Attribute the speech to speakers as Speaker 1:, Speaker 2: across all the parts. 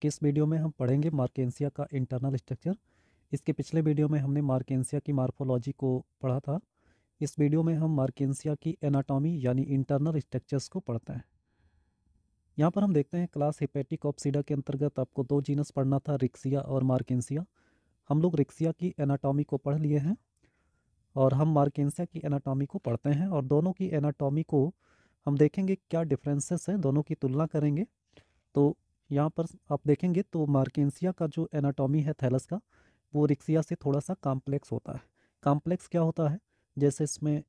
Speaker 1: के इस वीडियो में हम पढ़ेंगे मार्केंसिया का इंटरनल स्ट्रक्चर। इसके पिछले वीडियो में हमने मार्केंसिया की मार्फोलॉजी को पढ़ा था। इस वीडियो में हम मार्केंसिया की एनाटॉमी यानी इंटरनल स्ट्रक्चर्स को पढ़ते हैं। यहाँ पर हम देखते हैं क्लास हेपेटिकोप्सिडा के अंतर्गत आपको दो जीनस पढ़ना था, रिक्सिया और मार्केंसिया। हम लोग रिक्सिया की एनाटॉमी को पढ़ लिए हैं और हम मार्केंसिया की एनाटॉमी को पढ़ते हैं, और दोनों की एनाटॉमी को हम देखेंगे क्या डिफरेंसेस हैं, दोनों की तुलना करेंगे। तो यहाँ पर आप देखेंगे तो मार्केंसिया का जो एनाटॉमी है थैलस का, वो रिक्सिया से थोड़ा सा कॉम्प्लेक्स होता है। कॉम्प्लेक्स क्या होता है? जैसे इसमें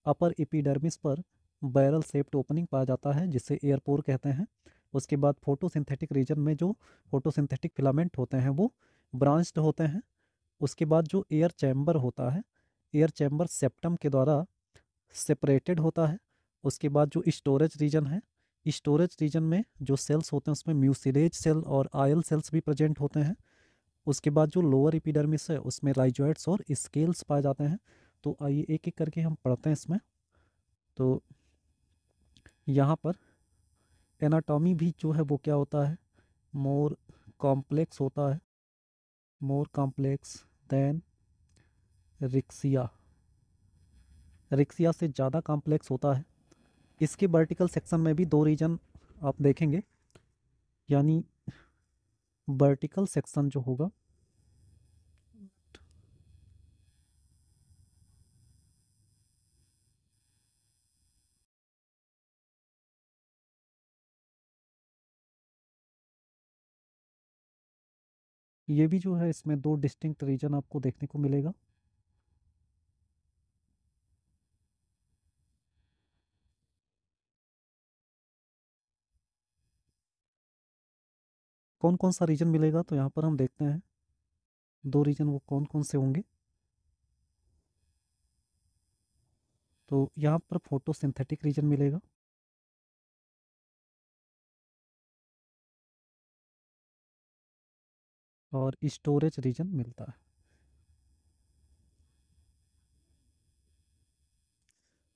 Speaker 1: अपर एपिडर्मिस पर बैरल शेप्ड ओपनिंग पाया जाता है जिसे एयर पोर कहते हैं। उसके बाद फोटोसिंथेटिक रीजन में जो फोटोसिंथेटिक फिलामेंट होते हैं वो ब्रांच्ड होते हैं। उसके बाद जो एयर चैम्बर होता है, एयर चैम्बर सेप्टम के द्वारा सेपरेटेड होता है। उसके बाद जो स्टोरेज रीजन है, स्टोरेज रीजन में जो सेल्स होते हैं उसमें म्यूसिलेज सेल और आयल सेल्स भी प्रेजेंट होते हैं। उसके बाद जो लोअर एपिडर्मिस है उसमें राइजोइड्स और स्केल्स पाए जाते हैं। तो आइए एक एक करके हम पढ़ते हैं इसमें। तो यहाँ पर एनाटॉमी भी जो है वो क्या होता है, मोर कॉम्प्लेक्स होता है, more complex than Riccia. Riccia से ज़्यादा कॉम्प्लेक्स होता है। इसके वर्टिकल सेक्शन में भी दो रीजन आप देखेंगे, यानी वर्टिकल सेक्शन जो होगा, ये भी जो है इसमें दो डिस्टिंक्ट रीजन आपको देखने को मिलेगा। कौन कौन सा रीजन मिलेगा, तो यहाँ पर हम देखते हैं दो रीजन वो कौन कौन से होंगे। तो यहाँ पर फोटोसिंथेटिक रीजन मिलेगा, और स्टोरेज रीजन मिलता है।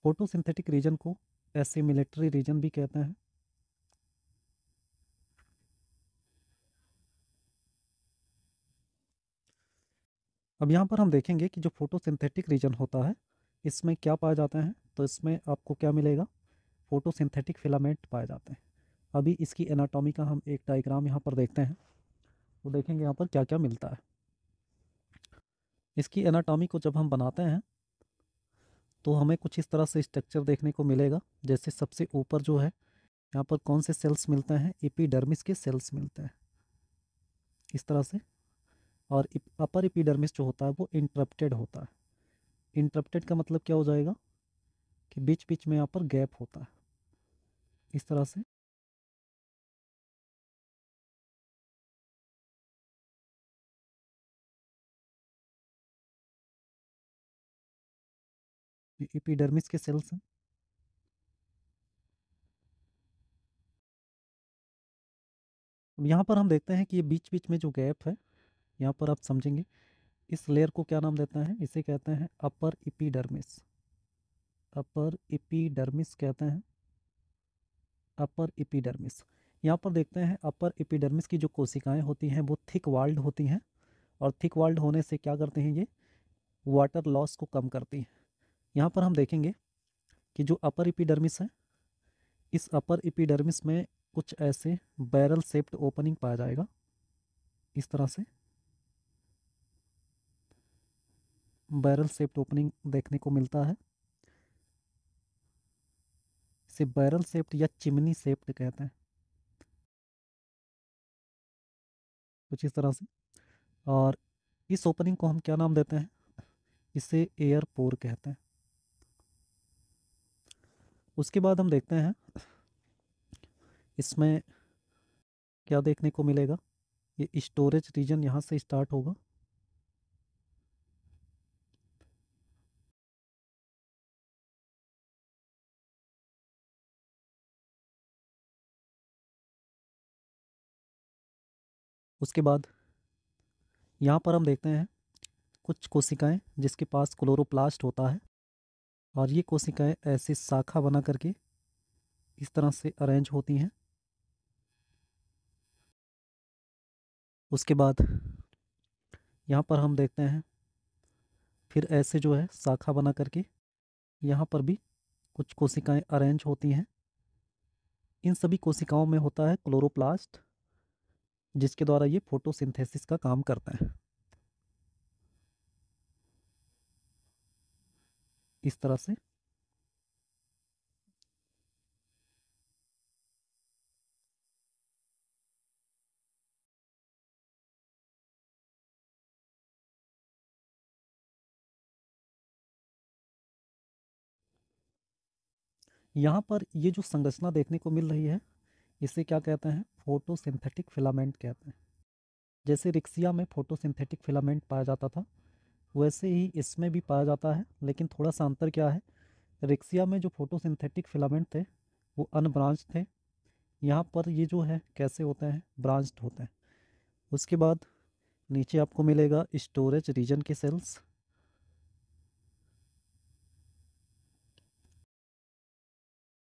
Speaker 1: फोटोसिंथेटिक रीजन को एसिमिलेटरी रीजन भी कहते हैं। अब यहाँ पर हम देखेंगे कि जो फोटोसिंथेटिक रीजन होता है इसमें क्या पाया जाता है, तो इसमें आपको क्या मिलेगा, फोटोसिंथेटिक फिलामेंट पाए जाते हैं। अभी इसकी एनाटॉमी का हम एक डायग्राम यहाँ पर देखते हैं, तो देखेंगे यहाँ पर क्या क्या मिलता है। इसकी एनाटॉमी को जब हम बनाते हैं तो हमें कुछ इस तरह से स्ट्रक्चर देखने को मिलेगा। जैसे सबसे ऊपर जो है यहाँ पर कौन से सेल्स मिलते हैं, एपिडर्मिस के सेल्स मिलते हैं इस तरह से। और अपर एपिडर्मिस जो होता है वो इंटरप्टेड होता है। इंटरप्टेड का मतलब क्या हो जाएगा कि बीच बीच में यहाँ पर गैप होता है इस तरह से। ये एपिडर्मिस के सेल्स हैं। अब यहाँ पर हम देखते हैं कि ये बीच बीच में जो गैप है, यहाँ पर आप समझेंगे इस लेयर को क्या नाम देते हैं, इसे कहते हैं अपर एपिडर्मिस। अपर एपिडर्मिस कहते हैं, अपर एपिडर्मिस। यहाँ पर देखते हैं अपर एपिडर्मिस की जो कोशिकाएं होती हैं वो थिक वाल्ड होती हैं, और थिक वाल्ड होने से क्या करते हैं, ये वाटर लॉस को कम करती हैं। यहाँ पर हम देखेंगे कि जो अपर एपिडर्मिस है, इस अपर एपिडर्मिस में कुछ ऐसे बैरल शेप्ड ओपनिंग पाया जाएगा इस तरह से। बैरल शेप्ड ओपनिंग देखने को मिलता है, इसे बैरल शेप्ड या चिमनी शेप्ड कहते हैं कुछ इस तरह से। और इस ओपनिंग को हम क्या नाम देते हैं, इसे एयर पोर कहते हैं। उसके बाद हम देखते हैं इसमें क्या देखने को मिलेगा, ये स्टोरेज रीजन यहाँ से स्टार्ट होगा। उसके बाद यहाँ पर हम देखते हैं कुछ कोशिकाएं जिसके पास क्लोरोप्लास्ट होता है, और ये कोशिकाएं ऐसी शाखा बना करके इस तरह से अरेंज होती हैं। उसके बाद यहाँ पर हम देखते हैं फिर ऐसे जो है शाखा बना करके यहाँ पर भी कुछ कोशिकाएं अरेंज होती हैं। इन सभी कोशिकाओं में होता है क्लोरोप्लास्ट, जिसके द्वारा ये फोटोसिंथेसिस का काम करते हैं। इस तरह से यहाँ पर ये जो संरचना देखने को मिल रही है, इसे क्या कहते हैं? फोटोसिंथेटिक फिलामेंट कहते हैं। जैसे रिक्सिया में फोटोसिंथेटिक फिलामेंट पाया जाता था, वैसे ही इसमें भी पाया जाता है, लेकिन थोड़ा सा अंतर क्या है? रिक्सिया में जो फोटोसिंथेटिक फिलामेंट थे वो अनब्रांच्ड थे। यहाँ पर ये जो है कैसे होते हैं? ब्रांच्ड होते हैं। उसके बाद नीचे आपको मिलेगा स्टोरेज रीजन के सेल्स।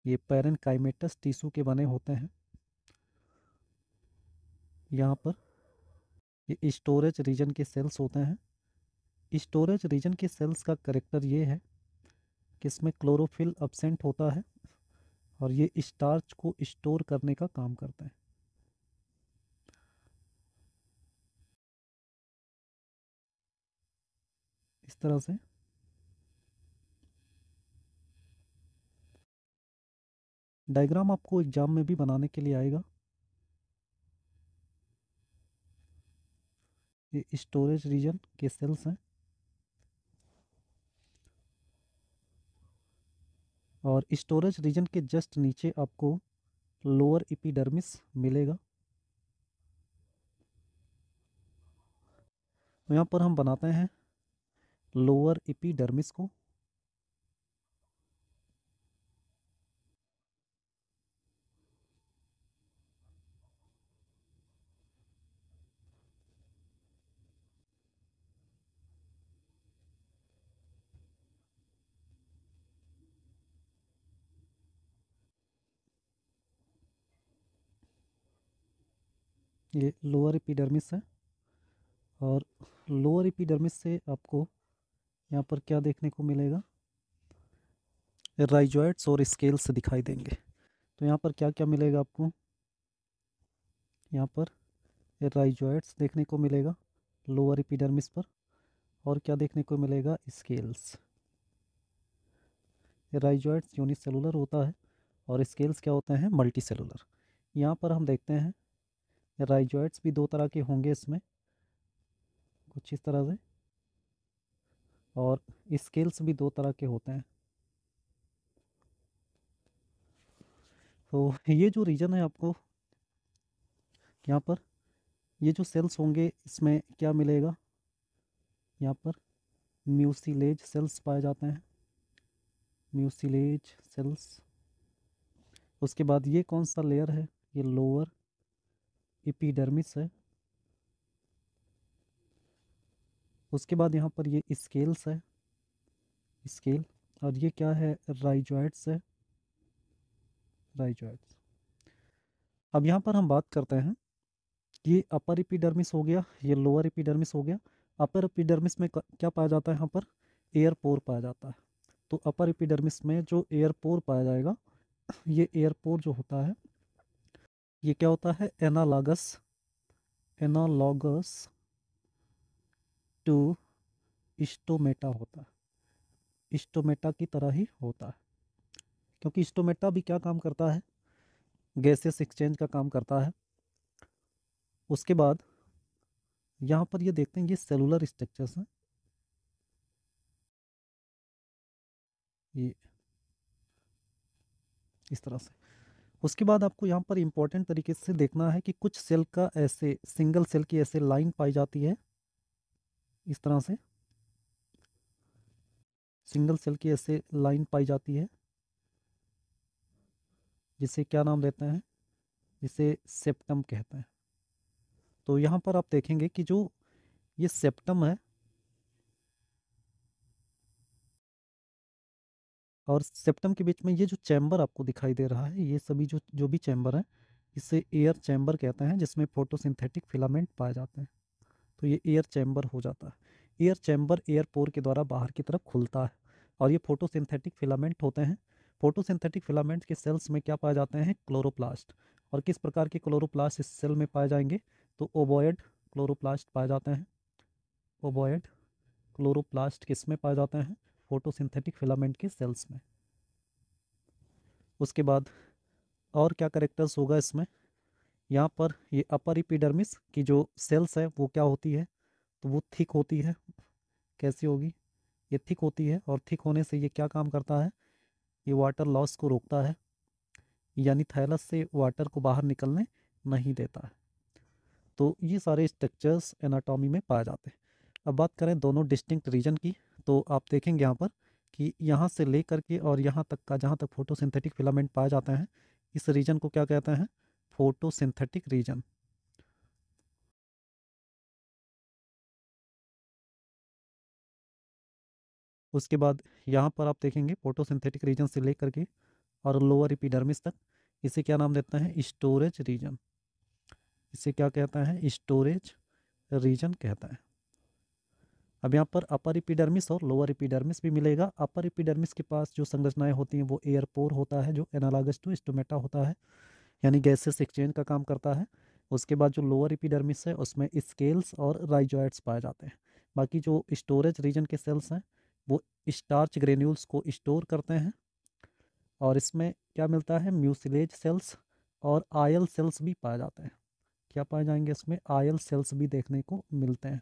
Speaker 1: ये पैरेनकाइमेटस टिश्यू के बने होते हैं। यहाँ पर ये स्टोरेज रीजन के सेल्स होते हैं। स्टोरेज रीजन के सेल्स का करेक्टर ये है कि इसमें क्लोरोफिल अब्सेंट होता है और ये स्टार्च को स्टोर करने का काम करता है। इस तरह से डायग्राम आपको एग्जाम में भी बनाने के लिए आएगा। ये स्टोरेज रीजन के सेल्स हैं और स्टोरेज रीजन के जस्ट नीचे आपको लोअर एपिडर्मिस मिलेगा। तो यहाँ पर हम बनाते हैं लोअर एपिडर्मिस को। ये लोअर एपिडर्मिस है और लोअर एपिडर्मिस से आपको यहाँ पर क्या देखने को मिलेगा? राइजॉइड्स और स्केल्स दिखाई देंगे। तो यहाँ पर क्या क्या मिलेगा आपको? यहाँ पर राइजॉइड्स देखने को मिलेगा लोअर एपिडर्मिस पर, और क्या देखने को मिलेगा? स्केल्स। राइजॉइड्स यूनिसेलुलर होता है और स्केल्स क्या होते हैं? Multi cellular. यहाँ पर हम देखते हैं राइजॉइड्स भी दो तरह के होंगे इसमें, कुछ इस तरह से, और स्केल्स भी दो तरह के होते हैं। तो ये जो रीजन है आपको यहाँ पर, ये जो सेल्स होंगे इसमें क्या मिलेगा? यहाँ पर म्यूसिलेज सेल्स पाए जाते हैं। Mucilage cells. उसके बाद ये कौन सा लेयर है? ये लोअर एपिडर्मिस है। उसके बाद यहाँ पर ये स्केल्स है, स्केल। और ये क्या है? राइजॉइड्स है, राइजॉइड्स। अब यहाँ पर हम बात करते हैं, ये अपर एपिडर्मिस हो गया, ये लोअर एपिडर्मिस हो गया। अपर एपिडर्मिस में क्या पाया जाता है? यहाँ पर एयर पोर पाया जाता है। तो अपर एपिडर्मिस में जो एयर पोर पाया जाएगा, ये एयर पोर जो होता है ये क्या होता है? एनालॉगस, एनालॉगस टू स्टोमेटा होता है। स्टोमेटा की तरह ही होता है, क्योंकि स्टोमेटा भी क्या काम करता है? गैसेस एक्सचेंज का काम करता है। उसके बाद यहाँ पर ये देखते हैं, ये सेलुलर स्ट्रक्चर्स हैं, ये इस तरह से। उसके बाद आपको यहाँ पर इंपॉर्टेंट तरीके से देखना है कि कुछ सेल का ऐसे सिंगल सेल की ऐसे लाइन पाई जाती है, इस तरह से सिंगल सेल की ऐसे लाइन पाई जाती है, जिसे क्या नाम देते हैं? जिसे सेप्टम कहते हैं। तो यहाँ पर आप देखेंगे कि जो ये सेप्टम है और सेप्टम के बीच में ये जो चैम्बर आपको दिखाई दे रहा है, ये सभी जो जो भी चैम्बर है, इसे एयर चैम्बर कहते हैं, जिसमें फोटोसिंथेटिक फिलामेंट पाए जाते हैं। तो ये एयर चैम्बर हो जाता है। एयर चैम्बर एयर पोर के द्वारा बाहर की तरफ खुलता है और ये फोटोसिंथेटिक फिलामेंट होते हैं। फोटोसिंथेटिक फिलामेंट के सेल्स में क्या पाए जाते हैं? क्लोरोप्लास्ट। और किस प्रकार के क्लोरोप्लास्ट इस सेल में पाए जाएंगे? तो ओबोएड क्लोरोप्लास्ट पाए जाते हैं। ओबोएड क्लोरोप्लास्ट किस में पाए जाते हैं? फोटोसिंथेटिक फिलामेंट के सेल्स में। उसके बाद और क्या करेक्टर्स होगा इसमें? यहाँ पर ये अपर एपिडर्मिस की जो सेल्स है वो क्या होती है? तो वो थिक होती है। कैसी होगी? ये थिक होती है और थिक होने से ये क्या काम करता है? ये वाटर लॉस को रोकता है, यानी थैलस से वाटर को बाहर निकलने नहीं देता है। तो ये सारे स्ट्रक्चर्स एनाटॉमी में पाए जाते हैं। अब बात करें दोनों डिस्टिंक्ट रीजन की, तो आप देखेंगे यहाँ पर कि यहाँ से ले करके और यहाँ तक का जहाँ तक फोटोसिंथेटिक फिलामेंट पाए जाते हैं, इस रीजन को क्या कहते हैं? Photosynthetic region. उसके बाद यहाँ पर आप देखेंगे फोटोसिंथेटिक रीजन से लेकर के और लोअर एपिडर्मिस तक, इसे क्या नाम देते हैं? Storage region. इसे क्या कहता है? स्टोरेज रीजन कहता है। अब यहाँ पर अपर एपिडर्मिस और लोअर एपिडर्मिस भी मिलेगा। अपर एपिडर्मिस के पास जो संरचनाएं होती हैं वो एयरपोर होता है, जो एनालॉगस टू स्टोमेटा होता है, यानी गैसेस एक्सचेंज का काम करता है। उसके बाद जो लोअर एपिडर्मिस है उसमें स्केल्स और राइजॉइड्स पाए जाते हैं। बाकी जो स्टोरेज रीजन के सेल्स हैं वो स्टार्च ग्रेन्यूल्स को स्टोर करते हैं। और इसमें क्या मिलता है? म्यूसिलेज सेल्स और आयल सेल्स भी पाए जाते हैं। क्या पाए जाएंगे इसमें? आयल सेल्स भी देखने को मिलते हैं।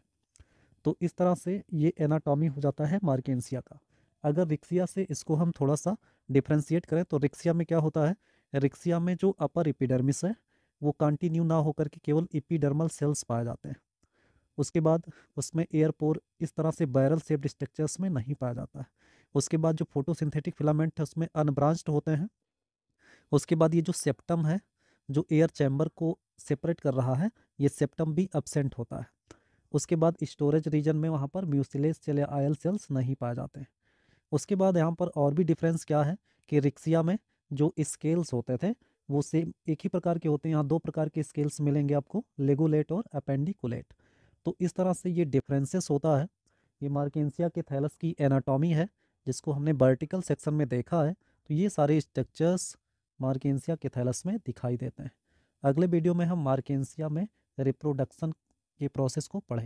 Speaker 1: तो इस तरह से ये एनाटॉमी हो जाता है मार्केंसिया का। अगर रिक्सिया से इसको हम थोड़ा सा डिफ्रेंशिएट करें तो रिक्सिया में क्या होता है? रिक्सिया में जो अपर एपिडर्मिस है वो कंटिन्यू ना होकर के केवल एपिडर्मल सेल्स पाए जाते हैं। उसके बाद उसमें एयरपोर इस तरह से बैरल शेप्ड स्ट्रक्चर्स में नहीं पाया जाता है। उसके बाद जो फोटोसिंथेटिक फिलामेंट है उसमें अनब्रांच्ड होते हैं। उसके बाद ये जो सेप्टम है जो एयर चैम्बर को सेपरेट कर रहा है, ये सेप्टम भी अब्सेंट होता है। उसके बाद स्टोरेज रीजन में वहाँ पर म्यूसिलेज सेल या आयल सेल्स नहीं पाए जाते हैं। उसके बाद यहाँ पर और भी डिफरेंस क्या है कि रिक्सिया में जो स्केल्स होते थे वो सेम एक ही प्रकार के होते हैं। यहाँ दो प्रकार के स्केल्स मिलेंगे आपको, लेगुलेट और अपेंडिकुलेट। तो इस तरह से ये डिफरेंसेस होता है। ये मार्केंसिया के थैलस की एनाटॉमी है जिसको हमने वर्टिकल सेक्शन में देखा है। तो ये सारे स्ट्रक्चर्स मार्केंसिया के थैलस में दिखाई देते हैं। अगले वीडियो में हम मार्केंसिया में रिप्रोडक्शन के प्रोसेस को पढ़ें।